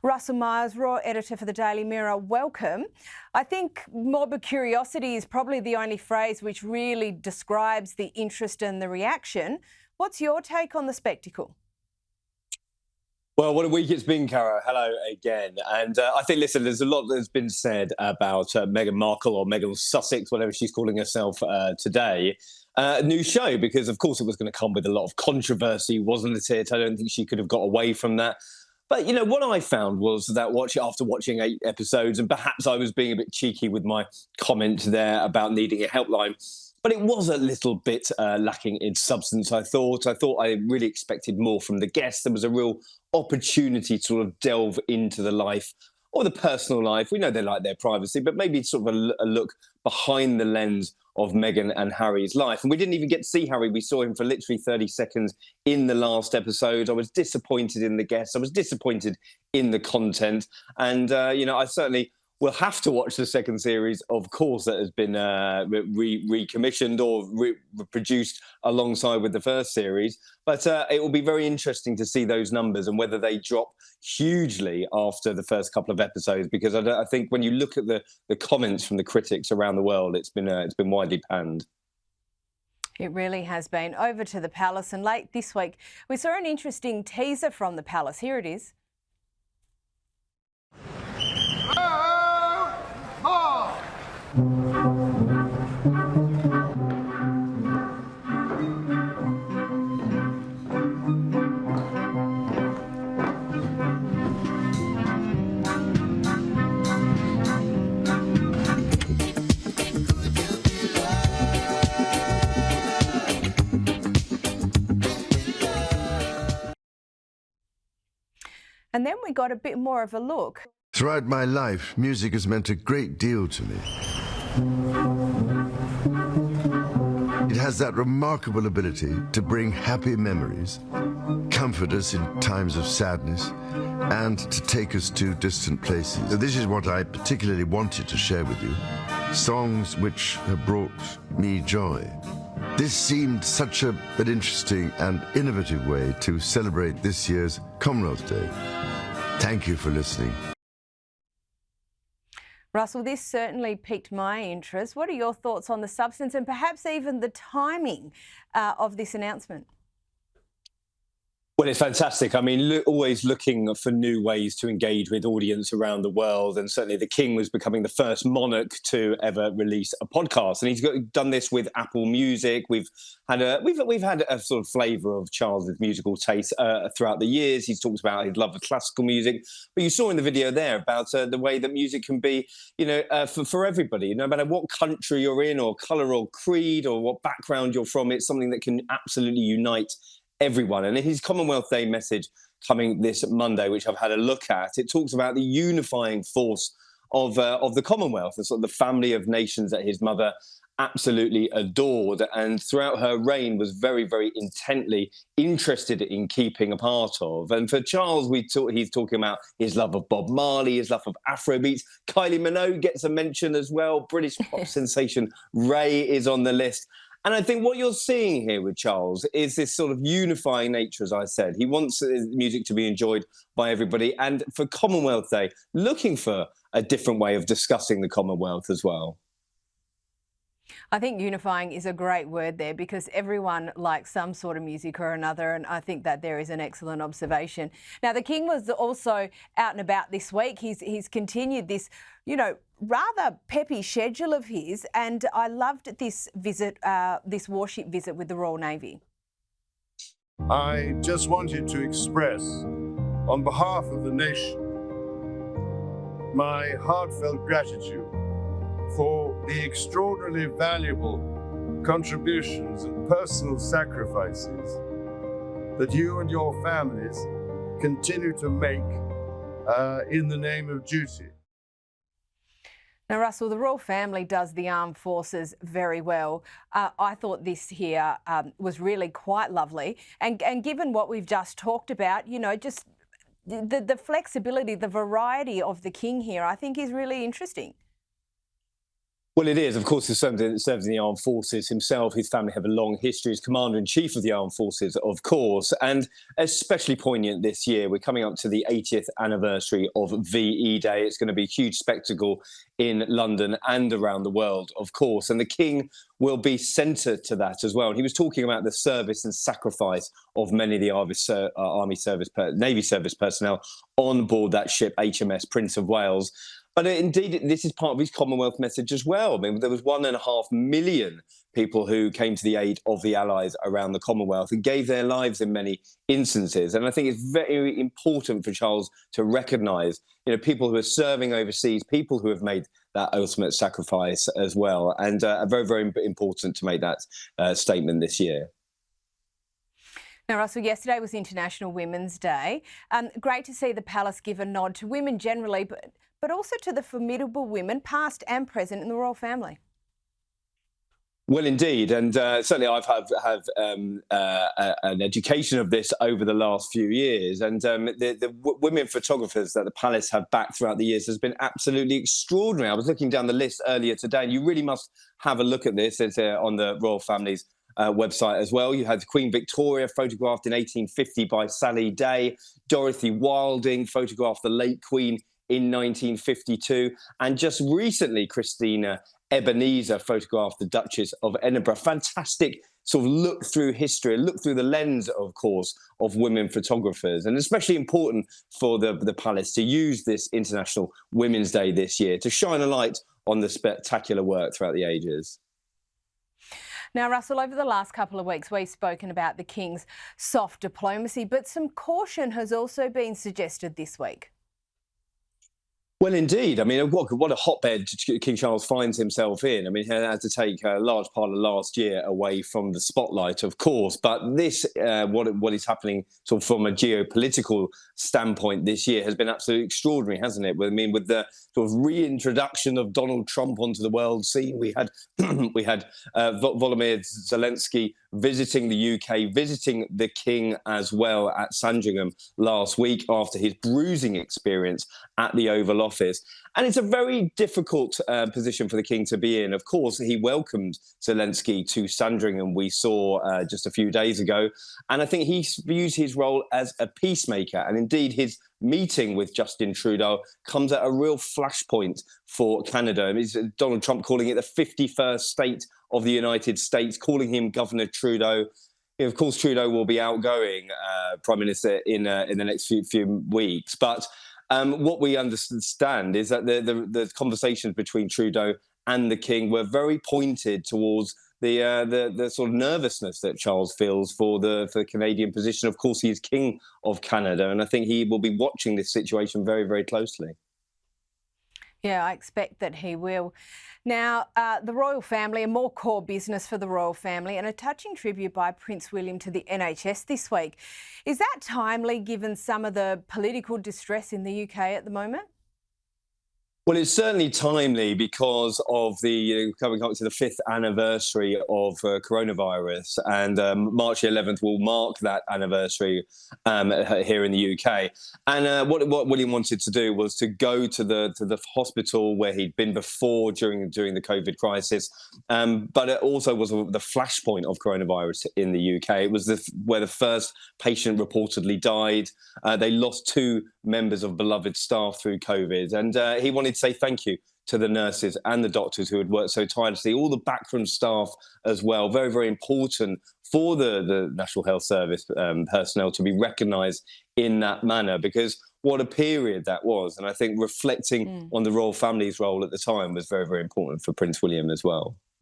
Russell Myers, Raw Editor for the Daily Mirror, welcome. I think morbid curiosity is probably the only phrase which really describes the interest and the reaction. What's your take on the spectacle? Well, what a week it's been, Cara. Hello again. And I think, listen, there's a lot that's been said about Meghan Markle or Meghan Sussex, whatever she's calling herself today. A new show, because, of course, it was going to come with a lot of controversy, wasn't it? I don't think she could have got away from that. But, you know, what I found was that after watching 8 episodes, and perhaps I was being a bit cheeky with my comment there about needing a helpline, but it was a little bit lacking in substance, I thought. I really expected more from the guests. There was a real opportunity to sort of delve into the life or the personal life. We know they like their privacy, but maybe sort of a look behind the lens of Meghan and Harry's life. And we didn't even get to see Harry. We saw him for literally 30 seconds in the last episode. I was disappointed in the guests. I was disappointed in the content. And, I certainly will have to watch the second series, of course, that has been recommissioned or reproduced alongside with the first series. But it will be very interesting to see those numbers and whether they drop hugely after the first couple of episodes, because I think when you look at the comments from the critics around the world, it's been widely panned. It really has been. Over to the palace, and late this week we saw an interesting teaser from the palace. Here it is. And then we got a bit more of a look. Throughout my life, music has meant a great deal to me. It has that remarkable ability to bring happy memories, comfort us in times of sadness, and to take us to distant places. So this is what I particularly wanted to share with you, songs which have brought me joy. This seemed such an interesting and innovative way to celebrate this year's Commonwealth Day. Thank you for listening. Russell, this certainly piqued my interest. What are your thoughts on the substance and perhaps even the timing of this announcement? Well, it's fantastic. I mean, always looking for new ways to engage with audience around the world, and certainly the King was becoming the first monarch to ever release a podcast, and he's done this with Apple Music. We've had a sort of flavour of Charles's musical taste throughout the years. He's talked about his love of classical music, but you saw in the video there about the way that music can be, for everybody, no matter what country you're in, or colour, or creed, or what background you're from. It's something that can absolutely unite everyone. And his Commonwealth Day message coming this Monday, which I've had a look at, it talks about the unifying force of the Commonwealth, and sort of the family of nations that his mother absolutely adored, and throughout her reign was very, very intently interested in keeping a part of. And for Charles, he's talking about his love of Bob Marley, his love of Afrobeats. Kylie Minogue gets a mention as well. British pop sensation Ray is on the list. And I think what you're seeing here with Charles is this sort of unifying nature, as I said. He wants music to be enjoyed by everybody. And for Commonwealth Day, looking for a different way of discussing the Commonwealth as well. I think unifying is a great word there, because everyone likes some sort of music or another, and I think that there is an excellent observation. Now, the King was also out and about this week. He's continued this, rather peppy schedule of his, and I loved this visit, this warship visit with the Royal Navy. I just wanted to express, on behalf of the nation, my heartfelt gratitude for the extraordinarily valuable contributions and personal sacrifices that you and your families continue to make in the name of duty. Now, Russell, the royal family does the armed forces very well. I thought this here was really quite lovely. And given what we've just talked about, just the flexibility, the variety of the King here, I think is really interesting. Well, it is. Of course, he served in the armed forces himself. His family have a long history as commander-in-chief of the armed forces, of course, and especially poignant this year. We're coming up to the 80th anniversary of VE Day. It's going to be a huge spectacle in London and around the world, of course, and the King will be centre to that as well. And he was talking about the service and sacrifice of many of the Navy service personnel on board that ship, HMS Prince of Wales. But indeed, this is part of his Commonwealth message as well. I mean, there was 1.5 million people who came to the aid of the Allies around the Commonwealth and gave their lives in many instances. And I think it's very important for Charles to recognise, people who are serving overseas, people who have made that ultimate sacrifice as well. And very, very important to make that statement this year. Now, Russell, yesterday was International Women's Day. Great to see the Palace give a nod to women generally, but also to the formidable women, past and present, in the royal family. Well, indeed, and certainly I've had an education of this over the last few years, and the women photographers that the Palace have backed throughout the years has been absolutely extraordinary. I was looking down the list earlier today, and you really must have a look at this. It's on the royal family's website as well. You had Queen Victoria photographed in 1850 by Sally Day, Dorothy Wilding photographed the late Queen in 1952, and just recently Christina Ebenezer photographed the Duchess of Edinburgh. Fantastic sort of look through history, look through the lens, of course, of women photographers, and especially important for the Palace to use this International Women's Day this year to shine a light on the spectacular work throughout the ages. Now, Russell, over the last couple of weeks, we've spoken about the King's soft diplomacy, but some caution has also been suggested this week. Well, indeed. I mean, what a hotbed King Charles finds himself in. I mean, he had to take a large part of last year away from the spotlight, of course. But this, what is happening sort of from a geopolitical standpoint this year has been absolutely extraordinary, hasn't it? I mean, with the sort of reintroduction of Donald Trump onto the world scene, we had Volodymyr Zelensky visiting the UK, visiting the King as well at Sandringham last week after his bruising experience at the Oval Office. And it's a very difficult position for the King to be in. Of course, he welcomed Zelensky to Sandringham, we saw just a few days ago. And I think he views his role as a peacemaker. And indeed, his meeting with Justin Trudeau comes at a real flashpoint for Canada. It's Donald Trump calling it the 51st state of the United States, calling him Governor Trudeau. Of course, Trudeau will be outgoing Prime Minister in the next few weeks. But what we understand is that the conversations between Trudeau and the King were very pointed towards the sort of nervousness that Charles feels for the Canadian position. Of course, he is King of Canada, and I think he will be watching this situation very, very closely. Yeah, I expect that he will. Now, the royal family, a more core business for the royal family, and a touching tribute by Prince William to the NHS this week. Is that timely given some of the political distress in the UK at the moment? Well, it's certainly timely because of the coming up to the 5th anniversary of coronavirus, and March 11th will mark that anniversary here in the UK. And what William wanted to do was to go to the hospital where he'd been before during the COVID crisis, but it also was the flashpoint of coronavirus in the UK. It was where the first patient reportedly died. They lost 2 members of beloved staff through COVID, and he wanted to say thank you to the nurses and the doctors who had worked so tirelessly, all the backroom staff as well. Very, very important for the National Health Service personnel to be recognised in that manner, because what a period that was. And I think reflecting on the royal family's role at the time was very, very important for Prince William as well.